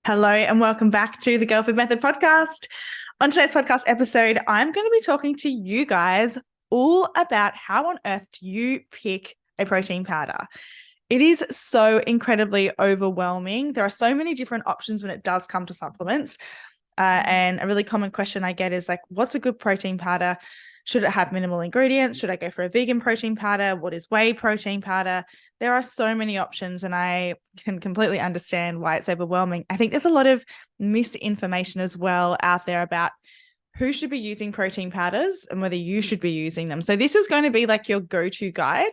Hello and welcome back to the Girl Food Method podcast. On today's podcast episode, I'm going to be talking to you guys all about how on earth do you pick a protein powder. It is so incredibly overwhelming. There are so many different options when it does come to supplements. And a really common question I get is like, what's a good protein powder? Should it have minimal ingredients? Should I go for a vegan protein powder? What is whey protein powder? There are so many options and I can completely understand why it's overwhelming. I think there's a lot of misinformation as well out there about who should be using protein powders and whether you should be using them. So this is going to be like your go-to guide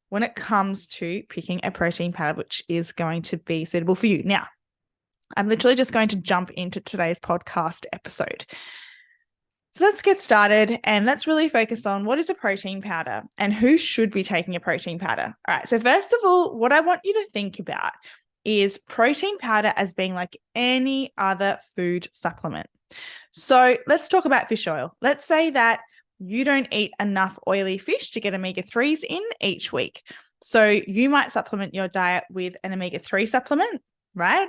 when it comes to picking a protein powder, which is going to be suitable for you. Now, I'm literally just going to jump into today's podcast episode. So let's get started and let's really focus on what is a protein powder and who should be taking a protein powder. All right. So first of all, what I want you to think about is protein powder as being like any other food supplement. So let's talk about fish oil. Let's say that you don't eat enough oily fish to get omega-3s in each week. So you might supplement your diet with an omega-3 supplement, right?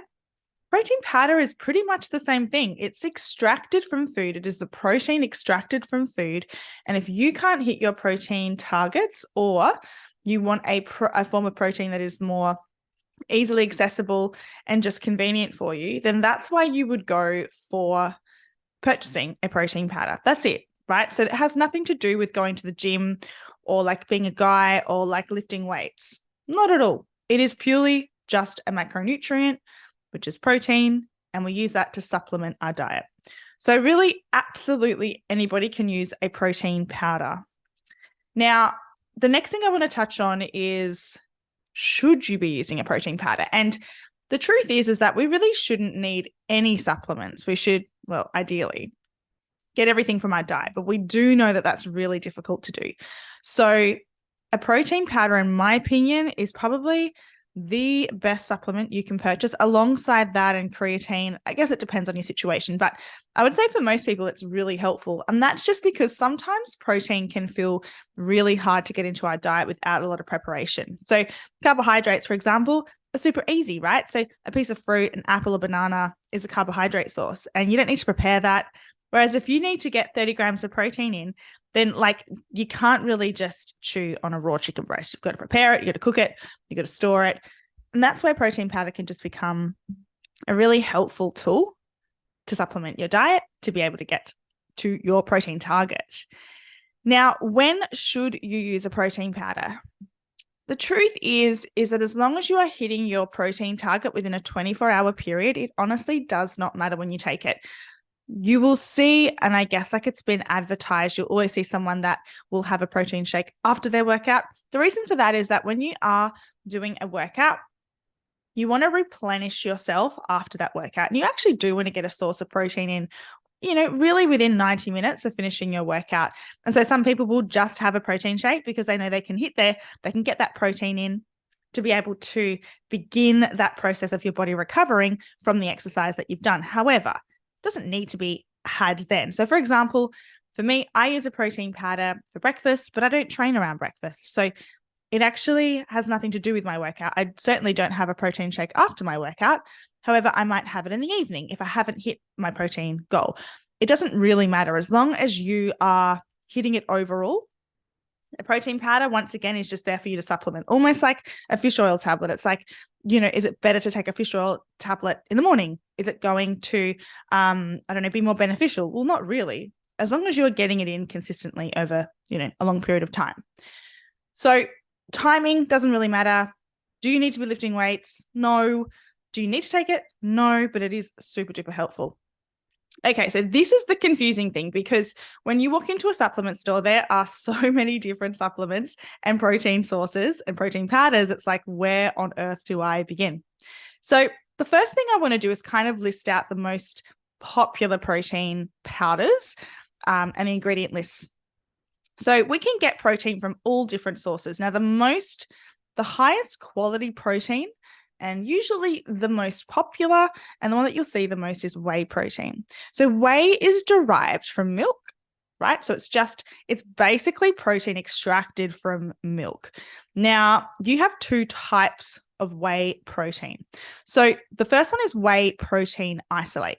Protein powder is pretty much the same thing. It's extracted from food. It is the protein extracted from food. And if you can't hit your protein targets or you want a form of protein that is more easily accessible and just convenient for you, then that's why you would go for purchasing a protein powder. That's it, right? So it has nothing to do with going to the gym or like being a guy or like lifting weights. Not at all. It is purely just a macronutrient, which is protein, and we use that to supplement our diet. So really, absolutely anybody can use a protein powder. Now, the next thing I want to touch on is, should you be using a protein powder? And the truth is that we really shouldn't need any supplements. We should, well, ideally, get everything from our diet, but we do know that that's really difficult to do. So a protein powder, in my opinion, is probably the best supplement you can purchase. Alongside that and creatine, I guess it depends on your situation, but I would say for most people it's really helpful. And that's just because sometimes protein can feel really hard to get into our diet without a lot of preparation. So carbohydrates, for example, are super easy, right? So a piece of fruit, an apple or banana is a carbohydrate source and you don't need to prepare that. Whereas if you need to get 30 grams of protein in, then like you can't really just chew on a raw chicken breast. You've got to prepare it, you got to cook it, you got to store it. And that's where protein powder can just become a really helpful tool to supplement your diet to be able to get to your protein target. Now, when should you use a protein powder? The truth is that as long as you are hitting your protein target within a 24-hour period, it honestly does not matter when you take it. You will see, and I guess like it's been advertised, you'll always see someone that will have a protein shake after their workout. The reason for that is that when you are doing a workout, you want to replenish yourself after that workout. And you actually do want to get a source of protein in, really within 90 minutes of finishing your workout. And so some people will just have a protein shake because they know they can get that protein in to be able to begin that process of your body recovering from the exercise that you've done. However, doesn't need to be had then. So for example, for me, I use a protein powder for breakfast, but I don't train around breakfast. So it actually has nothing to do with my workout. I certainly don't have a protein shake after my workout. However, I might have it in the evening if I haven't hit my protein goal. It doesn't really matter as long as you are hitting it overall. A protein powder, once again, is just there for you to supplement, almost like a fish oil tablet. It's like, is it better to take a fish oil tablet in the morning? Is it going to, be more beneficial? Well, not really, as long as you're getting it in consistently over, a long period of time. So timing doesn't really matter. Do you need to be lifting weights? No. Do you need to take it? No, but it is super duper helpful. Okay, so this is the confusing thing because when you walk into a supplement store, there are so many different supplements and protein sources and protein powders. It's like, where on earth do I begin? So the first thing I want to do is kind of list out the most popular protein powders and the ingredient lists. So we can get protein from all different sources. Now, the highest quality protein and usually the most popular and the one that you'll see the most is whey protein. So whey is derived from milk, right? So it's basically protein extracted from milk. Now, you have two types of whey protein. So the first one is whey protein isolate.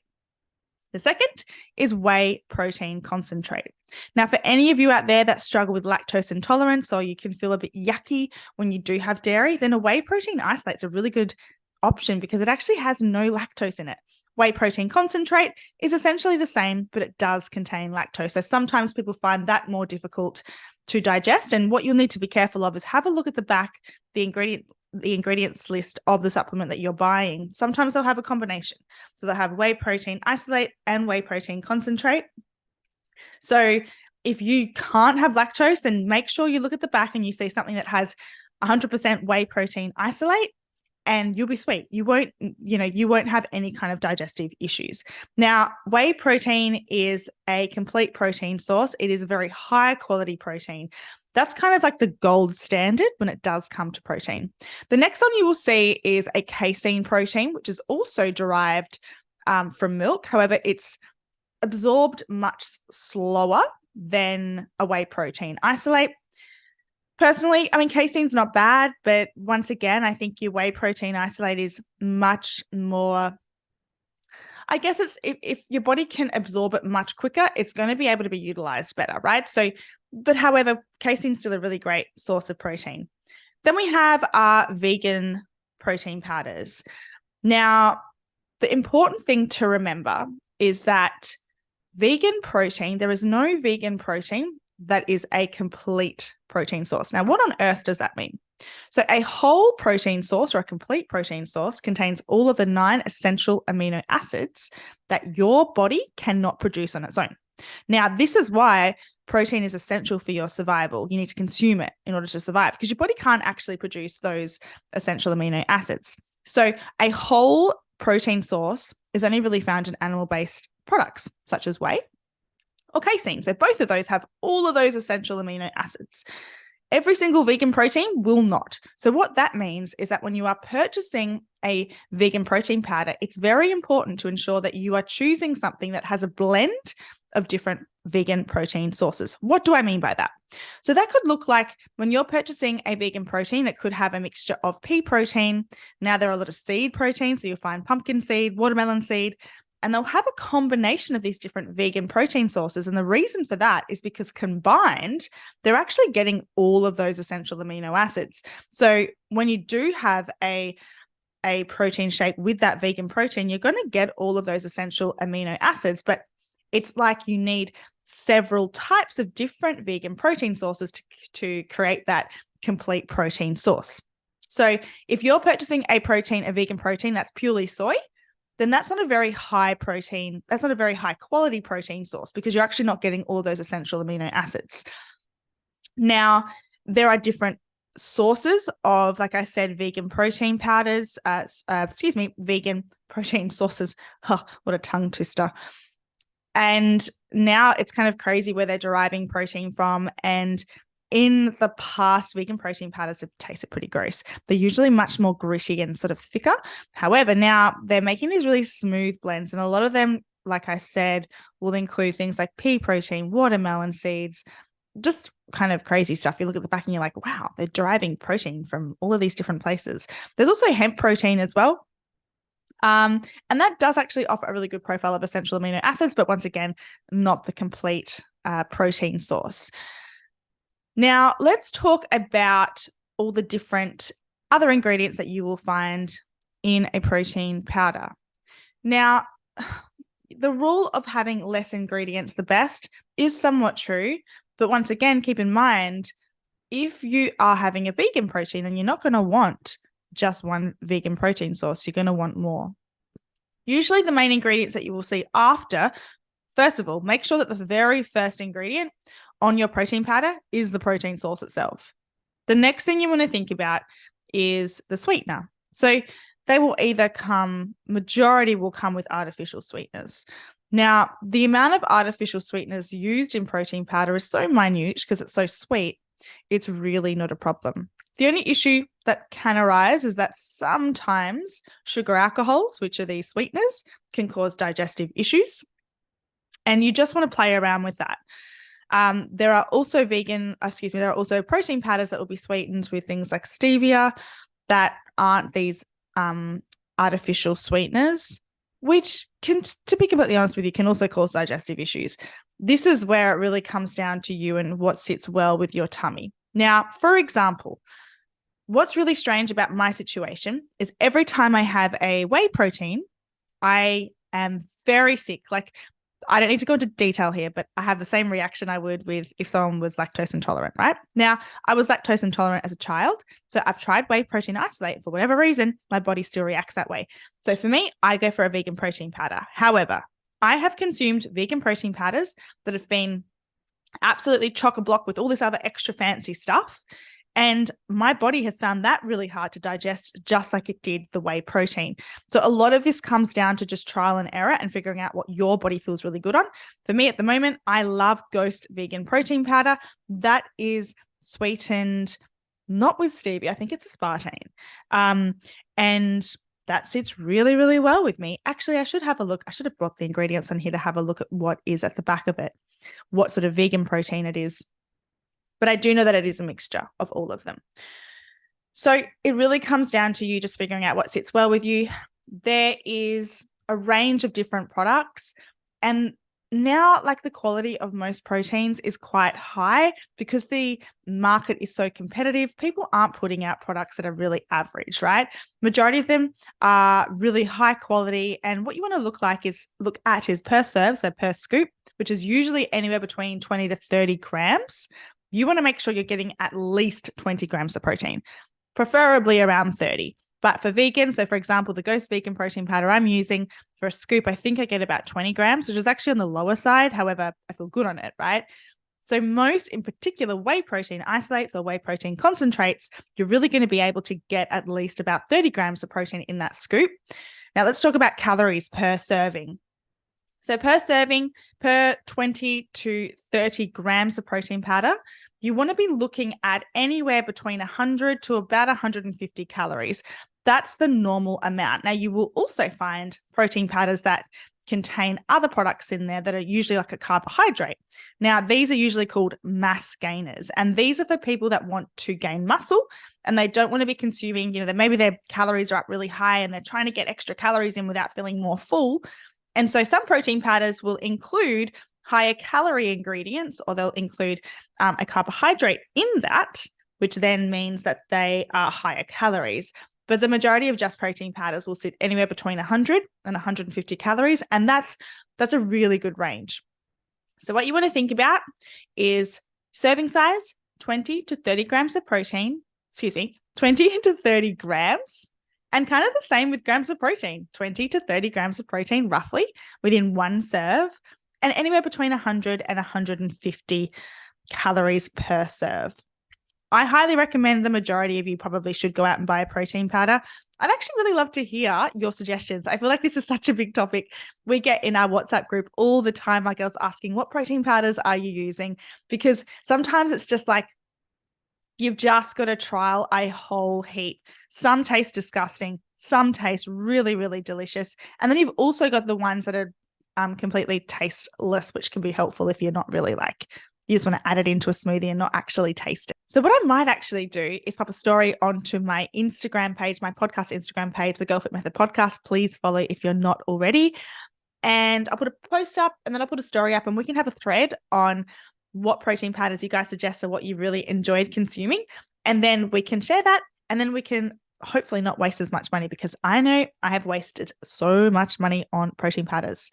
The second is whey protein concentrate. Now, for any of you out there that struggle with lactose intolerance, or you can feel a bit yucky when you do have dairy, then a whey protein isolate is a really good option because it actually has no lactose in it. Whey protein concentrate is essentially the same, but it does contain lactose. So sometimes people find that more difficult to digest. And what you'll need to be careful of is have a look at the back, the ingredients list of the supplement that you're buying. Sometimes they'll have a combination. So they'll have whey protein isolate and whey protein concentrate. So if you can't have lactose, then make sure you look at the back and you see something that has 100% whey protein isolate, and you'll be sweet. You won't have any kind of digestive issues. Now, whey protein is a complete protein source. It is a very high quality protein. That's kind of like the gold standard when it does come to protein. The next one you will see is a casein protein, which is also derived from milk. However, it's absorbed much slower than a whey protein isolate. Personally, I mean, casein's not bad, but once again, I think your whey protein isolate is much more, I guess it's if your body can absorb it much quicker, it's going to be able to be utilized better, right? So, but however, casein's still a really great source of protein. Then we have our vegan protein powders. Now, the important thing to remember is that vegan protein, there is no vegan protein that is a complete protein source. Now, what on earth does that mean? So a whole protein source or a complete protein source contains all of the 9 essential amino acids that your body cannot produce on its own. Now, this is why protein is essential for your survival. You need to consume it in order to survive because your body can't actually produce those essential amino acids. So a whole protein source is only really found in animal-based products such as whey or casein. So both of those have all of those essential amino acids. Every single vegan protein will not. So what that means is that when you are purchasing a vegan protein powder, it's very important to ensure that you are choosing something that has a blend of different vegan protein sources. What do I mean by that? So that could look like when you're purchasing a vegan protein, it could have a mixture of pea protein. Now there are a lot of seed proteins, so you'll find pumpkin seed, watermelon seed, and they'll have a combination of these different vegan protein sources. And the reason for that is because combined, they're actually getting all of those essential amino acids. So when you do have a protein shake with that vegan protein, you're going to get all of those essential amino acids. But it's like you need several types of different vegan protein sources to create that complete protein source. So if you're purchasing a vegan protein that's purely soy, then that's not a very high protein, that's not a very high quality protein source because you're actually not getting all of those essential amino acids. Now, there are different sources of, like I said, vegan protein powders, vegan protein sources. Huh, what a tongue twister. And now it's kind of crazy where they're deriving protein from. And in the past, vegan protein powders have tasted pretty gross. They're usually much more gritty and sort of thicker. However, now they're making these really smooth blends. And a lot of them, like I said, will include things like pea protein, watermelon seeds, just kind of crazy stuff. You look at the back and you're like, wow, they're deriving protein from all of these different places. There's also hemp protein as well. And that does actually offer a really good profile of essential amino acids, but once again, not the complete protein source. Now, let's talk about all the different other ingredients that you will find in a protein powder. Now, the rule of having less ingredients, the best, is somewhat true. But once again, keep in mind, if you are having a vegan protein, then you're not going to want just one vegan protein source. You're going to want more. Usually the main ingredients that you will see after, first of all, make sure that the very first ingredient on your protein powder is the protein source itself. The next thing you want to think about is the sweetener. So they will either majority will come with artificial sweeteners. Now, the amount of artificial sweeteners used in protein powder is so minute because it's so sweet, it's really not a problem. The only issue that can arise is that sometimes sugar alcohols, which are these sweeteners, can cause digestive issues. And you just want to play around with that. There are also protein powders that will be sweetened with things like stevia that aren't these artificial sweeteners, which can, to be completely honest with you, can also cause digestive issues. This is where it really comes down to you and what sits well with your tummy. Now, for example, what's really strange about my situation is every time I have a whey protein, I am very sick. Like, I don't need to go into detail here, but I have the same reaction I would with if someone was lactose intolerant, right? Now, I was lactose intolerant as a child, so I've tried whey protein isolate. For whatever reason, my body still reacts that way. So for me, I go for a vegan protein powder. However, I have consumed vegan protein powders that have been absolutely chock-a-block with all this other extra fancy stuff. And my body has found that really hard to digest, just like it did the whey protein. So a lot of this comes down to just trial and error and figuring out what your body feels really good on. For me at the moment, I love Ghost vegan protein powder. That is sweetened, not with stevia, I think it's aspartame. And that sits really, really well with me. Actually, I should have a look. I should have brought the ingredients on here to have a look at what is at the back of it, what sort of vegan protein it is. But I do know that it is a mixture of all of them. So it really comes down to you just figuring out what sits well with you. There is a range of different products. And now, like, the quality of most proteins is quite high because the market is so competitive. People aren't putting out products that are really average, right? Majority of them are really high quality. And what you want to look at is per serve, so per scoop, which is usually anywhere between 20 to 30 grams. You want to make sure you're getting at least 20 grams of protein, preferably around 30. But for vegan, so for example, the Ghost vegan protein powder I'm using for a scoop, I think I get about 20 grams, which is actually on the lower side. However, I feel good on it, right? So most, in particular, whey protein isolates or whey protein concentrates, you're really going to be able to get at least about 30 grams of protein in that scoop. Now let's talk about calories per serving. So per serving, per 20 to 30 grams of protein powder, you want to be looking at anywhere between 100 to about 150 calories. That's the normal amount. Now, you will also find protein powders that contain other products in there that are usually like a carbohydrate. Now, these are usually called mass gainers, and these are for people that want to gain muscle and they don't want to be consuming, maybe their calories are up really high and they're trying to get extra calories in without feeling more full. And so some protein powders will include higher calorie ingredients, or they'll include a carbohydrate in that, which then means that they are higher calories. But the majority of just protein powders will sit anywhere between 100 and 150 calories, and that's a really good range. So what you want to think about is serving size, 20 to 30 grams of protein, 20 to 30 grams. And kind of the same with grams of protein, 20 to 30 grams of protein roughly within one serve, and anywhere between 100 and 150 calories per serve. I highly recommend the majority of you probably should go out and buy a protein powder. I'd actually really love to hear your suggestions. I feel like this is such a big topic. We get in our WhatsApp group all the time, my girls asking, what protein powders are you using? Because sometimes it's just like, you've just got to trial a whole heap. Some taste disgusting. Some taste really, really delicious. And then you've also got the ones that are completely tasteless, which can be helpful if you're not really you just want to add it into a smoothie and not actually taste it. So what I might actually do is pop a story onto my Instagram page, my podcast Instagram page, the Girl Fit Method Podcast. Please follow if you're not already. And I'll put a post up and then I'll put a story up and we can have a thread on what protein powders you guys suggest or what you really enjoyed consuming. And then we can share that, and then we can hopefully not waste as much money, because I know I have wasted so much money on protein powders.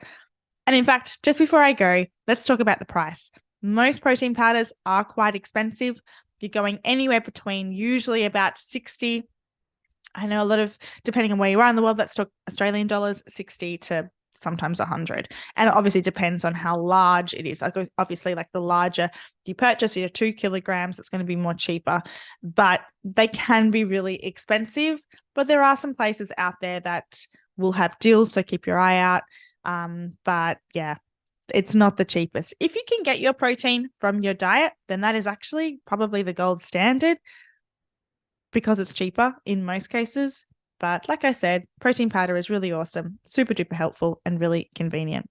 And in fact, just before I go, let's talk about the price. Most protein powders are quite expensive. You're going anywhere between usually about 60. I know a lot of, depending on where you are in the world, let's talk Australian dollars, 60 to sometimes 100. And it obviously depends on how large it is. Obviously, like the larger you purchase, 2 kilograms, it's going to be more cheaper, but they can be really expensive. But there are some places out there that will have deals, so keep your eye out. But yeah, it's not the cheapest. If you can get your protein from your diet, then that is actually probably the gold standard, because it's cheaper in most cases. But like I said, protein powder is really awesome, super duper helpful, and really convenient.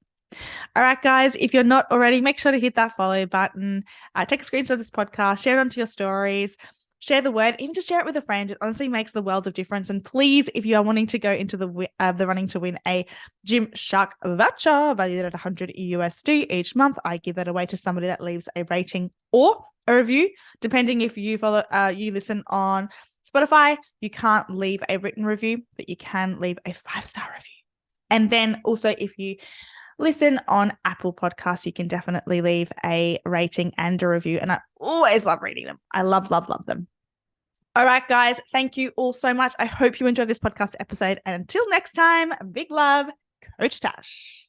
All right, guys, if you're not already, make sure to hit that follow button. Take a screenshot of this podcast, share it onto your stories, share the word, even just share it with a friend. It honestly makes the world of difference. And please, if you are wanting to go into the running to win a Gymshark voucher valued at $100 each month, I give that away to somebody that leaves a rating or a review, depending if you you listen on Spotify. You can't leave a written review, but you can leave a 5-star review. And then also, if you listen on Apple Podcasts, you can definitely leave a rating and a review. And I always love reading them. I love, love, love them. All right, guys. Thank you all so much. I hope you enjoyed this podcast episode. And until next time, big love, Coach Tash.